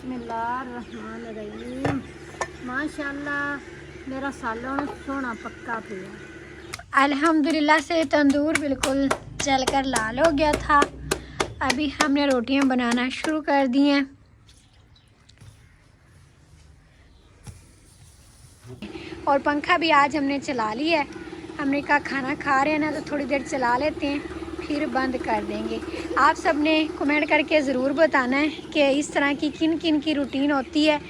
बिस्मिल्लाहिर्रहमानिर्रहीम। माशाल्लाह मेरा सालन सोना पक्का पिया। अल्हम्दुलिल्लाह से तंदूर बिल्कुल जलकर लाल हो गया था। अभी हमने रोटियां बनाना शुरू कर दी हैं। और पंखा भी आज हमने चला लिया है। हमने कहा खाना खा रहे हैं ना, तो थोड़ी देर चला लेते हैं, फिर बंद कर देंगे। आप सब ने कमेंट करके ज़रूर बताना है कि इस तरह की किन किन की रूटीन होती है।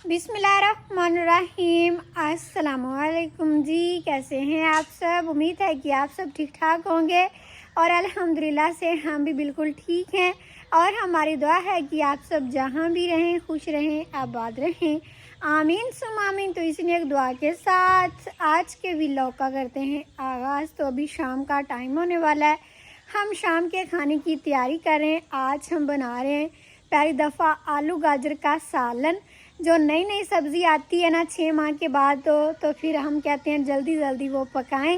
बिस्मिल्लाहिर्रहमानिर्रहीम। अस्सलामुअलैकुम जी, कैसे हैं आप सब? उम्मीद है कि आप सब ठीक ठाक होंगे और अल्हम्दुलिल्लाह से हम भी बिल्कुल ठीक हैं। और हमारी दुआ है कि आप सब जहां भी रहें खुश रहें, आबाद रहें, आमीन सुम आमीन। तो इसी एक दुआ के साथ आज के व्लॉग का करते हैं आगाज़। तो अभी शाम का टाइम होने वाला है, हम शाम के खाने की तैयारी कर रहे हैं। आज हम बना रहे हैं पहली दफ़ा आलू गाजर का सालन। जो नई नई सब्ज़ी आती है ना 6 माह के बाद, तो फिर हम कहते हैं जल्दी जल्दी वो पकाएं।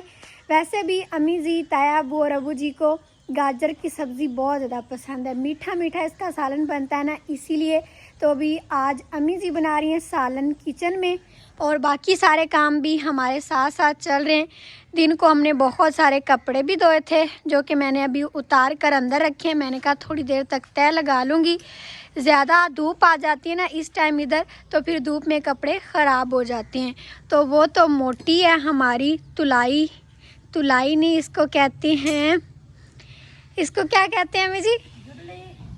वैसे भी अम्मी जी, ताया, अबू और अबू जी को गाजर की सब्ज़ी बहुत ज़्यादा पसंद है। मीठा मीठा इसका सालन बनता है ना, इसीलिए तो अभी आज अम्मी जी बना रही हैं सालन किचन में, और बाकी सारे काम भी हमारे साथ साथ चल रहे हैं। दिन को हमने बहुत सारे कपड़े भी धोए थे, जो कि मैंने अभी उतार कर अंदर रखे हैं। मैंने कहा थोड़ी देर तक तय लगा लूँगी। ज़्यादा धूप आ जाती है ना इस टाइम इधर, तो फिर धूप में कपड़े ख़राब हो जाते हैं। तो वो तो मोटी है हमारी तुलाई। तुलाई नहीं, इसको कहते हैं, इसको क्या कहते हैं अम्मी जी?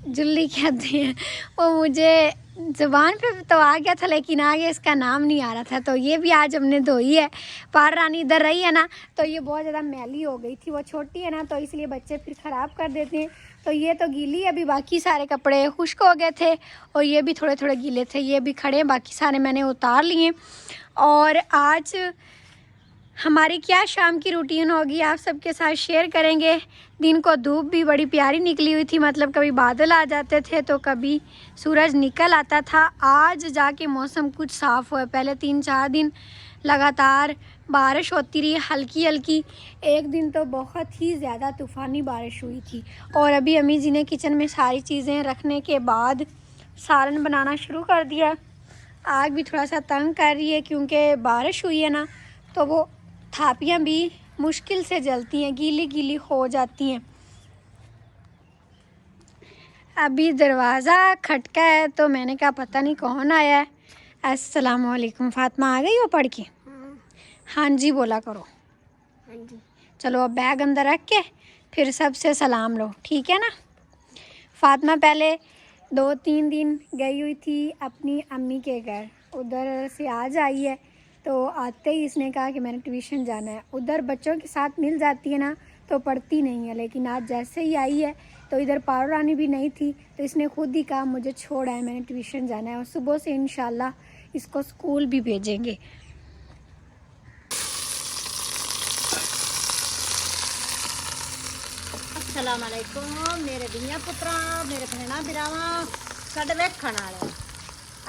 जुल्ली कहते हैं। वो मुझे ज़ुबान पे तो आ गया था, लेकिन आगे इसका नाम नहीं आ रहा था। तो ये भी आज हमने धोई है। पार रानी इधर रही है ना, तो ये बहुत ज़्यादा मैली हो गई थी। वो छोटी है ना, तो इसलिए बच्चे फिर ख़राब कर देते हैं। तो ये तो गीली है। अभी बाकी सारे कपड़े खुश्क हो गए थे, और ये भी थोड़े थोड़े गीले थे, ये भी खड़े हैं। बाकी सारे मैंने उतार लिए। और आज हमारी क्या शाम की रूटीन होगी आप सबके साथ शेयर करेंगे। दिन को धूप भी बड़ी प्यारी निकली हुई थी, मतलब कभी बादल आ जाते थे तो कभी सूरज निकल आता था। आज जाके मौसम कुछ साफ़ हुआ है। पहले 3-4 दिन लगातार बारिश होती रही, हल्की हल्की। एक दिन तो बहुत ही ज़्यादा तूफ़ानी बारिश हुई थी। और अभी अम्मी जी ने किचन में सारी चीज़ें रखने के बाद सालन बनाना शुरू कर दिया। आग भी थोड़ा सा तंग कर रही है, क्योंकि बारिश हुई है ना, तो वो थापियाँ भी मुश्किल से जलती हैं, गीली गीली हो जाती हैं। अभी दरवाज़ा खटका है, तो मैंने कहा पता नहीं कौन आया है। अस्सलामुअलैकुम। फातिमा आ गई हो पढ़ के? हाँ जी बोला करो। हाँ जी। चलो अब बैग अंदर रख के फिर सबसे सलाम लो, ठीक है ना। फ़ातिमा पहले 2-3 दिन गई हुई थी अपनी अम्मी के घर, उधर से आज आई है। तो आते ही इसने कहा कि मैंने ट्यूशन जाना है। उधर बच्चों के साथ मिल जाती है ना तो पढ़ती नहीं है, लेकिन आज जैसे ही आई है तो इधर पारो रानी भी नहीं थी, तो इसने खुद ही कहा मुझे छोड़ आए, मैंने ट्यूशन जाना है। और सुबह से इंशाल्लाह इसको स्कूल भी भेजेंगे। अस्सलाम वालेकुम मेरे धीया पुत्रा, मेरे भैणा बिरावा, साडे वेखण वाले।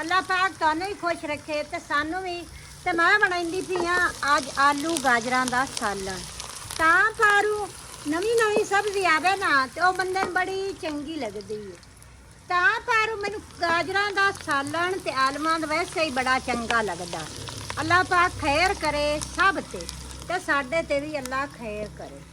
अल्लाह पाक तुहानू भी खुश रखे ते सानू भी। ते मैं बनाई पई आज आलू गाजरां दा सालन। तां पारू नवीं नवीं सब्जी आवे ना ते ओ बंदे नूं बड़ी चंगी लगदी है। तां पारू मैनू गाजरां दा सालन ते आलूआं दा वैसे ही बड़ा चंगा लगदा। अल्लाह पाक खैर करे सब ते साडे ते भी अल्लाह खैर करे।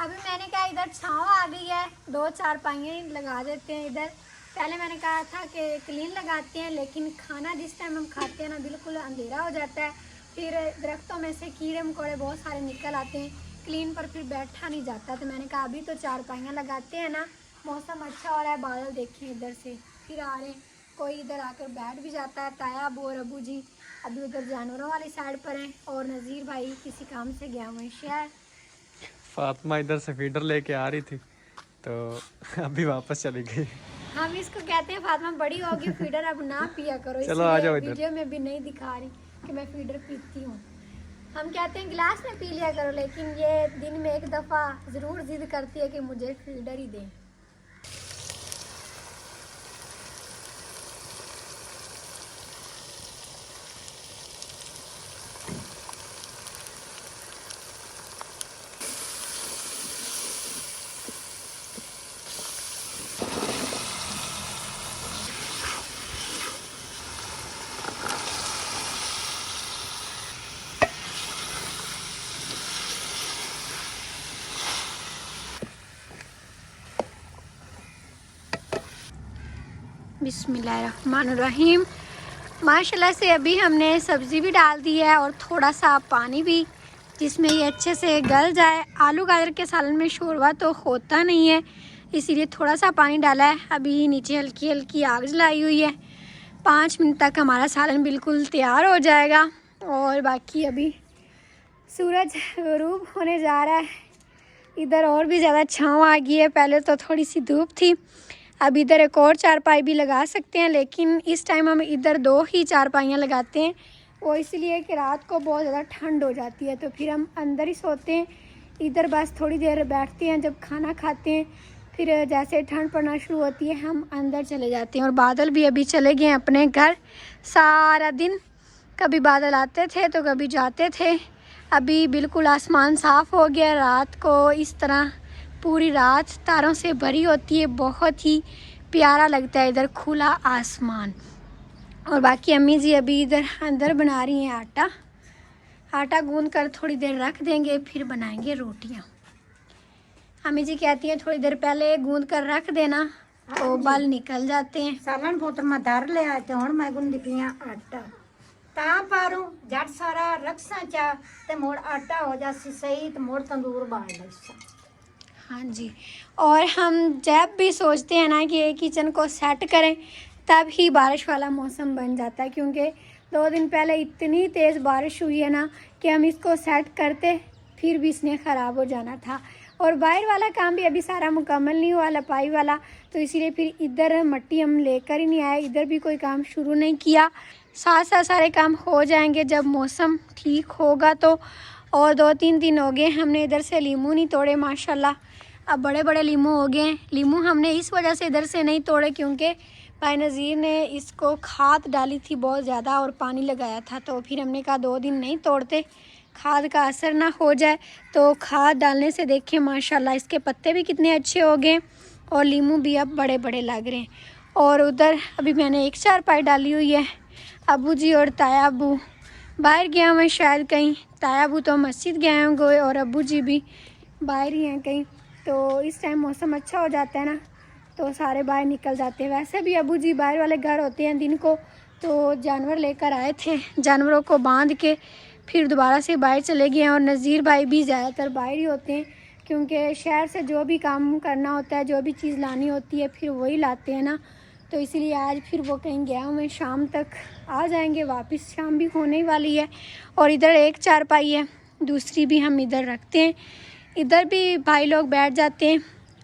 अभी मैंने कहा इधर छाँव आ गई है, 2-4 पाइयाँ लगा देते हैं इधर। पहले मैंने कहा था कि क्लीन लगाते हैं, लेकिन खाना जिस टाइम हम खाते हैं ना बिल्कुल अंधेरा हो जाता है, फिर दरख्तों में से कीड़े मकोड़े बहुत सारे निकल आते हैं, क्लीन पर फिर बैठा नहीं जाता। तो मैंने कहा अभी तो 4 पाइयाँ लगाते हैं ना, मौसम अच्छा हो रहा है, बादल देखिए इधर से फिर आ रहे, कोई इधर आकर बैठ भी जाता है। ताया अबू और अबू जी अभी उधर जानवरों वाली साइड पर हैं, और नज़ीर भाई किसी काम से गया हुए शहर। फातिमा इधर से फीडर लेके आ रही थी तो अभी वापस चली गई। हम इसको कहते हैं फातिमा बड़ी होगी फीडर अब ना पिया करो। चलो आ जाओ इधर। वीडियो में भी नहीं दिखा रही कि मैं फीडर पीती हूँ। हम कहते हैं गिलास में पी लिया करो, लेकिन ये दिन में एक दफ़ा ज़रूर जिद करती है कि मुझे फीडर ही दें। बिस्मिल्लाहिर्रहमानिर्रहीम। माशाल्लाह से अभी हमने सब्ज़ी भी डाल दी है और थोड़ा सा पानी भी, जिसमें ये अच्छे से गल जाए। आलू गाजर के सालन में शोरबा तो होता नहीं है, इसीलिए थोड़ा सा पानी डाला है। अभी नीचे हल्की हल्की आग जलाई हुई है, 5 मिनट तक हमारा सालन बिल्कुल तैयार हो जाएगा। और बाकी अभी सूरज गरूब होने जा रहा है। इधर और भी ज़्यादा छाँव आ गई है, पहले तो थोड़ी सी धूप थी। अब इधर एक और 4 पाई भी लगा सकते हैं, लेकिन इस टाइम हम इधर 2 ही 4 पाइयाँ लगाते हैं। वो इसलिए कि रात को बहुत ज़्यादा ठंड हो जाती है, तो फिर हम अंदर ही सोते हैं। इधर बस थोड़ी देर बैठते हैं, जब खाना खाते हैं फिर जैसे ठंड पड़ना शुरू होती है हम अंदर चले जाते हैं। और बादल भी अभी चले गए हैं अपने घर। सारा दिन कभी बादल आते थे तो कभी जाते थे, अभी बिल्कुल आसमान साफ़ हो गया। रात को इस तरह पूरी रात तारों से भरी होती है, बहुत ही प्यारा लगता है इधर खुला आसमान। और बाकी अम्मी जी अभी इधर अंदर बना रही हैं आटा गूंद कर थोड़ी देर रख देंगे, फिर बनाएंगे रोटियां। अम्मी जी कहती हैं थोड़ी देर पहले गूंद कर रख देना तो बाल निकल जाते हैं। सालन पुत्र मैं धर लिया ते हुण मैं गुंदी पिया आटा। तां पारू जट सारा रखसा चा ते मोड़ आटा हो जासी सही ते मोड़ तंदूर बाल लईसा। हाँ जी, और हम जब भी सोचते हैं ना कि किचन को सेट करें तब ही बारिश वाला मौसम बन जाता है, क्योंकि 2 दिन पहले इतनी तेज़ बारिश हुई है ना कि हम इसको सेट करते फिर भी इसने ख़राब हो जाना था। और बाहर वाला काम भी अभी सारा मुकम्मल नहीं हुआ, लपाई वाला, तो इसीलिए फिर इधर मट्टी हम लेकर ही नहीं आए, इधर भी कोई काम शुरू नहीं किया। साथ साथ सारे काम हो जाएंगे जब मौसम ठीक होगा तो। और 2-3 दिन हो गए हमने इधर से लीमू नहीं तोड़े माशाल्लाह, अब बड़े बड़े लीमू हो गए हैं। लीमू हमने इस वजह से इधर से नहीं तोड़े क्योंकि भाई नज़ीर ने इसको खाद डाली थी बहुत ज़्यादा और पानी लगाया था, तो फिर हमने कहा 2 दिन नहीं तोड़ते, खाद का असर ना हो जाए। तो खाद डालने से देखें माशाल्लाह इसके पत्ते भी कितने अच्छे हो गए और लीमू भी अब बड़े बड़े लग रहे हैं। और उधर अभी मैंने एक 4 पाई डाली हुई है। अबू जी और ताया अबू बाहर गया हुए शायद कहीं। ताया अबू तो मस्जिद गए होंगे और अब्बू जी भी बाहर ही हैं कहीं। तो इस टाइम मौसम अच्छा हो जाता है ना, तो सारे बाहर निकल जाते हैं। वैसे भी अब्बू जी बाहर वाले घर होते हैं दिन को, तो जानवर लेकर आए थे, जानवरों को बांध के फिर दोबारा से बाहर चले गए हैं। और नज़ीर भाई भी ज़्यादातर बाहर ही होते हैं, क्योंकि शहर से जो भी काम करना होता है, जो भी चीज़ लानी होती है, फिर वही लाते हैं ना। तो इसीलिए आज फिर वो कहीं गया हुए, शाम तक आ जाएंगे वापस, शाम भी होने ही वाली है। और इधर एक चारपाई है, दूसरी भी हम इधर रखते हैं। इधर भी भाई लोग बैठ जाते हैं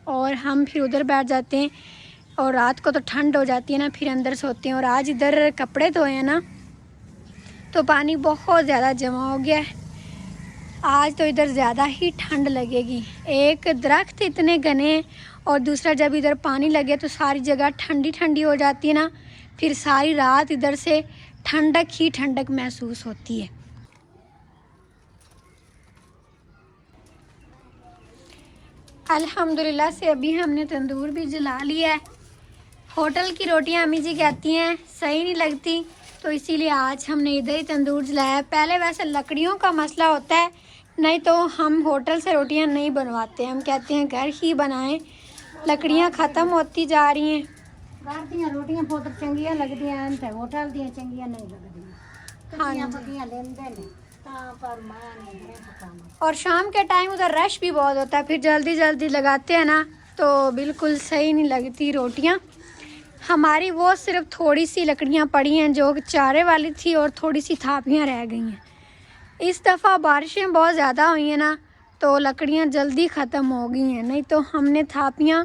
और हम फिर उधर बैठ जाते हैं। और रात को तो ठंड हो जाती है ना, फिर अंदर सोते हैं। और आज इधर कपड़े धोए हैं ना, तो पानी बहुत ज़्यादा जमा हो गया है। आज तो इधर ज़्यादा ही ठंड लगेगी। एक दरख्त इतने घने हैं और दूसरा जब इधर पानी लगे तो सारी जगह ठंडी ठंडी हो जाती है ना, फिर सारी रात इधर से ठंडक ही ठंडक महसूस होती है। अल्हम्दुलिल्लाह से अभी हमने तंदूर भी जला लिया है। होटल की रोटियां अम्मी जी कहती हैं सही नहीं लगती, तो इसीलिए आज हमने इधर ही तंदूर जलाया। पहले वैसे लकड़ियों का मसला होता है, नहीं तो हम होटल से रोटियां नहीं बनवाते, हम कहते हैं घर ही बनाएं। लकड़ियां ख़त्म होती जा रही हैं। घर ਦੀਆਂ ਰੋਟੀਆਂ ਬਹੁਤ ਚੰਗੀਆਂ ਲੱਗਦੀਆਂ ਹਨ ਤੇ ਹੋਟਲ ਦੀਆਂ ਚੰਗੀਆਂ ਨਹੀਂ ਲੱਗਦੀਆਂ। हाँ ਪੱਕੀਆਂ ਲੈਂਦੇ ਨੇ ਤਾਂ ਪਰ ਮੈਂ ਨਹੀਂ ਘਰੇ ਪਕਾਵਾਂ। और शाम के टाइम उधर रश भी बहुत होता है, फिर जल्दी जल्दी लगाते हैं ना, तो बिल्कुल सही नहीं लगती रोटियां। हमारी वो सिर्फ थोड़ी सी लकड़ियां पड़ी हैं जो चारे वाली थी, और थोड़ी सी थापियां रह गई हैं। इस दफ़ा बारिशें बहुत ज़्यादा हुई हैं ना, तो लकड़ियां जल्दी ख़त्म हो गई हैं। नहीं तो हमने थापियां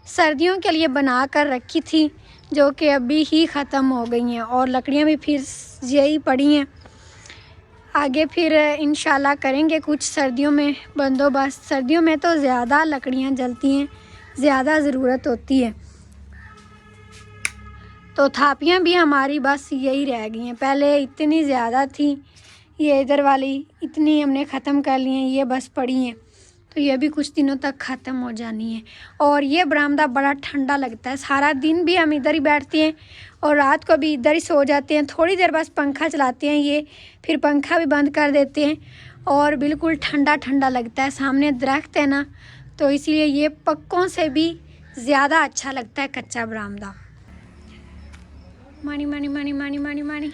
सर्दियों के लिए बना कर रखी थी, जो कि अभी ही ख़त्म हो गई हैं। और लकड़ियां भी फिर यही पड़ी हैं। आगे फिर इंशाल्लाह करेंगे कुछ सर्दियों में बंदोबस्त। सर्दियों में तो ज़्यादा लकड़ियां जलती हैं, ज़्यादा ज़रूरत होती है। तो थापियां भी हमारी बस यही रह गई हैं। पहले इतनी ज़्यादा थी, ये इधर वाली इतनी हमने ख़त्म कर ली हैं, ये बस पड़ी हैं। तो ये भी कुछ दिनों तक ख़त्म हो जानी है। और ये बरामदा बड़ा ठंडा लगता है, सारा दिन भी हम इधर ही बैठते हैं और रात को भी इधर ही सो जाते हैं। थोड़ी देर बस पंखा चलाते हैं, ये फिर पंखा भी बंद कर देते हैं और बिल्कुल ठंडा ठंडा लगता है। सामने दरख्त है ना, तो इसीलिए ये पक्कों से भी ज़्यादा अच्छा लगता है कच्चा बरामदा। मानी मानी मानी मानी मानी मानी,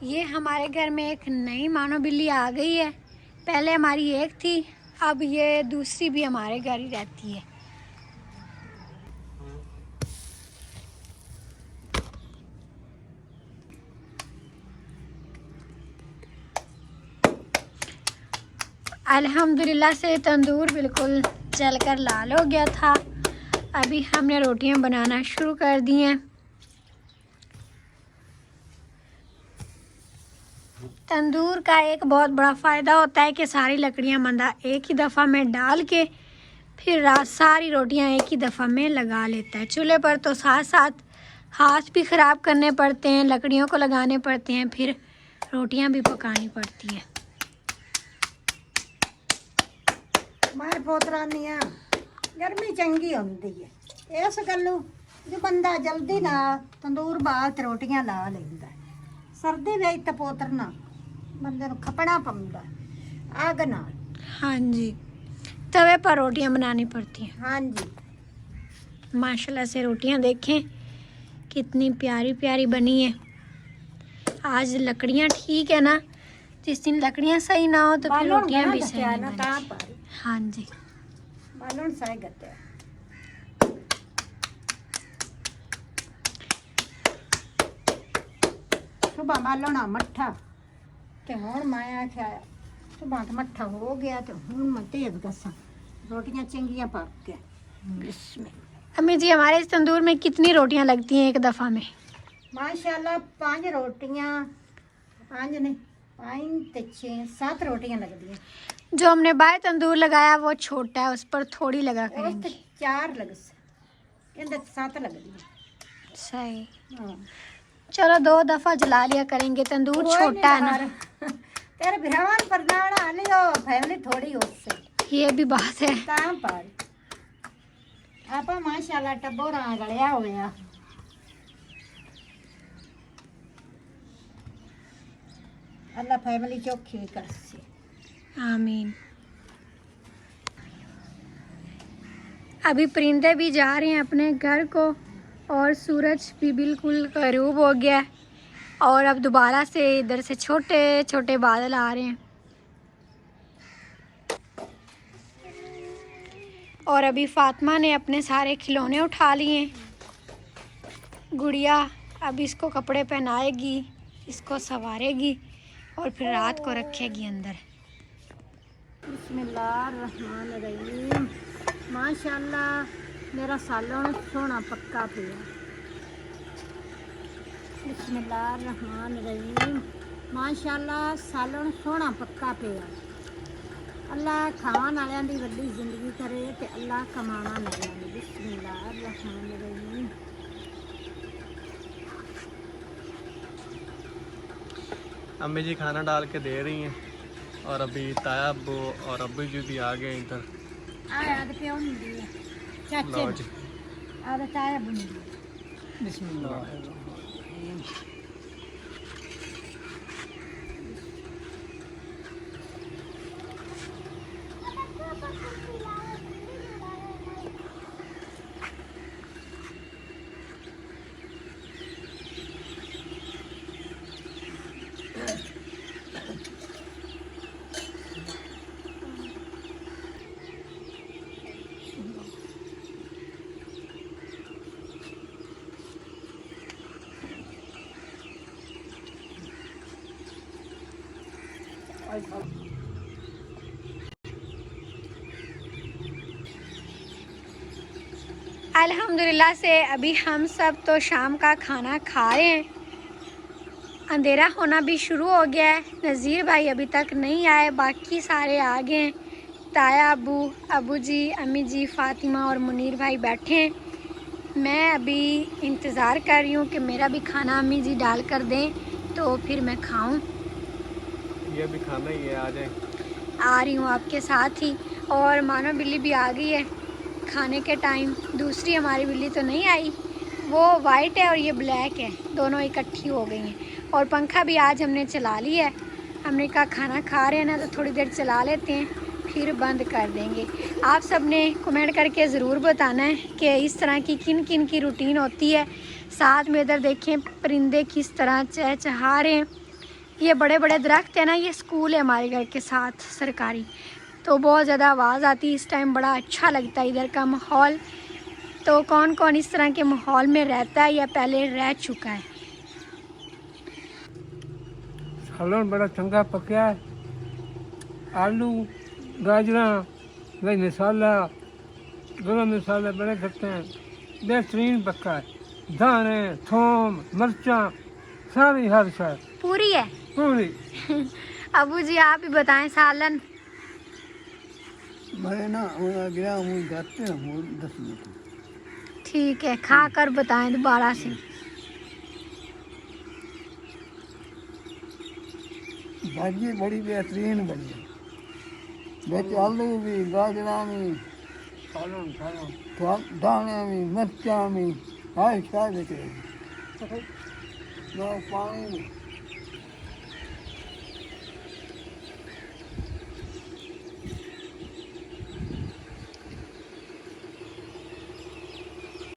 ये हमारे घर में एक नई मानो बिल्ली आ गई है। पहले हमारी एक थी, अब ये दूसरी भी हमारे घर ही रहती है। अल्हम्दुलिल्लाह से तंदूर बिल्कुल जलकर लाल हो गया था। अभी हमने रोटियां बनाना शुरू कर दी हैं। तंदूर का एक बहुत बड़ा फ़ायदा होता है कि सारी लकड़ियां बंदा एक ही दफ़ा में डाल के फिर सारी रोटियां एक ही दफ़ा में लगा लेता है। चूल्हे पर तो साथ साथ हाथ भी ख़राब करने पड़ते हैं, लकड़ियों को लगाने पड़ते हैं, फिर रोटियां भी पकानी पड़ती हैं। मैं पोतरानी आ गर्मी चंगी होंदी है इस गल्लों जो बंदा जल्दी ना तंदूर बाल ते रोटियां ला लेंदा। सर्दी ਵਿੱਚ ਤਾਂ ਪੋਤਰਨਾ ਬੰਦੇ ਨੂੰ ਖਪਣਾ ਪੈਂਦਾ आग नाल। हाँ जी, तवे पर रोटियां बनानी पड़ती हैं। हाँ जी, माशाल्लाह से रोटियां देखें कितनी प्यारी प्यारी बनी है। आज लकड़ियां ठीक है ना, जिस दिन लकड़ियां सही ना हो तो फिर रोटियां भी सही नहीं बनती। हाँ जी, बालन सही गते सुबह मालना मट्ठा ते हुण मैं आख्या सुबह तो मट्ठा हो गया तो हुण मैं तेज गसा रोटियां चंगियां पक के। बिस्मिल्लाह। अम्मी जी हमारे इस तंदूर में कितनी रोटियां लगती हैं एक दफ़ा में? माशाल्लाह 5 रोटियां 5 नहीं 5 ते 6 7 रोटियां लगती हैं। जो हमने बाहर तंदूर लगाया वो छोटा है, उस पर थोड़ी लगा उस ते करेंगे। 4 लग से इंदे 7 लगती हैं। सही, हाँ चलो 2 दफ़ा जला लिया करेंगे, तंदूर छोटा है ना। तेरे भरावान पर नाड़ा लियो फैमिली थोड़ी उससे ये भी बात है। तां पर आपा माशाल्लाह टब्बोरा गलिया होया। अल्लाह फैमिली चौखी भी कर से। आमीन। अभी परिंदे भी जा रहे हैं अपने घर को और सूरज भी बिल्कुल गरूब हो गया है और अब दोबारा से इधर से छोटे छोटे बादल आ रहे हैं। और अभी फातिमा ने अपने सारे खिलौने उठा लिए। गुड़िया अब इसको कपड़े पहनाएगी, इसको संवारेगी और फिर रात को रखेगी अंदर। बिस्मिल्लाहिर्रहमानिर्रहीम। माशाल्लाह मेरा सालन सोना पक्का पिया। बिस्मिल्लाहिर्रहमानिर्रहीम। माशाल्लाह सालन सोना पक्का पिया। अल्लाह खाण वालियां दी वड्डी जिंदगी करे ते अल्लाह कमाना वालियां दी। बिस्मिल्लाहिर्रहमानिर्रहीम। अम्मी जी खाना डाल के दे रही हैं और अभी ताया अब्बू और अब्बू जी भी आ गए इधर। आया ते प्यो हुंदी है चाचे लो जी। आ ते ताया बुंदी। बिस्मिल्लाह। अल्हम्दुलिल्लाह से अभी हम सब तो शाम का खाना खा रहे हैं। अंधेरा होना भी शुरू हो गया है। नज़ीर भाई अभी तक नहीं आए, बाकी सारे आ गए हैं। ताया अबू, अबू जी, अम्मी जी, फातिमा और मुनीर भाई बैठे हैं। मैं अभी इंतज़ार कर रही हूँ कि मेरा भी खाना अम्मी जी डाल कर दें तो फिर मैं खाऊं। ये भी खाना ही है, आ जाए। आ रही हूँ आपके साथ ही। और मानो बिल्ली भी आ गई है खाने के टाइम। दूसरी हमारी बिल्ली तो नहीं आई, वो वाइट है और ये ब्लैक है, दोनों इकट्ठी हो गई हैं। और पंखा भी आज हमने चला लिया है। हमने कहा खाना खा रहे हैं ना तो थोड़ी देर चला लेते हैं, फिर बंद कर देंगे। आप सब ने कमेंट करके ज़रूर बताना है कि इस तरह की किन किन की रूटीन होती है। साथ में इधर देखें परिंदे किस तरह चहचहा रहे हैं। ये बड़े बड़े दरख्त है ना, ये स्कूल है हमारे घर के साथ सरकारी, तो बहुत ज़्यादा आवाज़ आती है इस टाइम। बड़ा अच्छा लगता है इधर का माहौल। तो कौन कौन इस तरह के माहौल में रहता है या पहले रह चुका है। सालन बड़ा चंगा पकया है। आलू, गाजरा, वही मसाला, गरम मसाले बड़े खट्टे हैं, बेहतरीन पक्का है। दाने, थोम, मिर्चा, सारी हर शय पूरी है पूरी। अबू जी आप ही बताएं सालन। मैं ना गया हूँ जाते हूँ 10 मिनट। ठीक है, खा कर बताएं दोबारा से। भाजी बड़ी बेहतरीन बनी है, बिच आलू भी, गाजरा भी, सालन सालन दाने भी, मिर्चा भी, हर शय बिक रही। पानी भी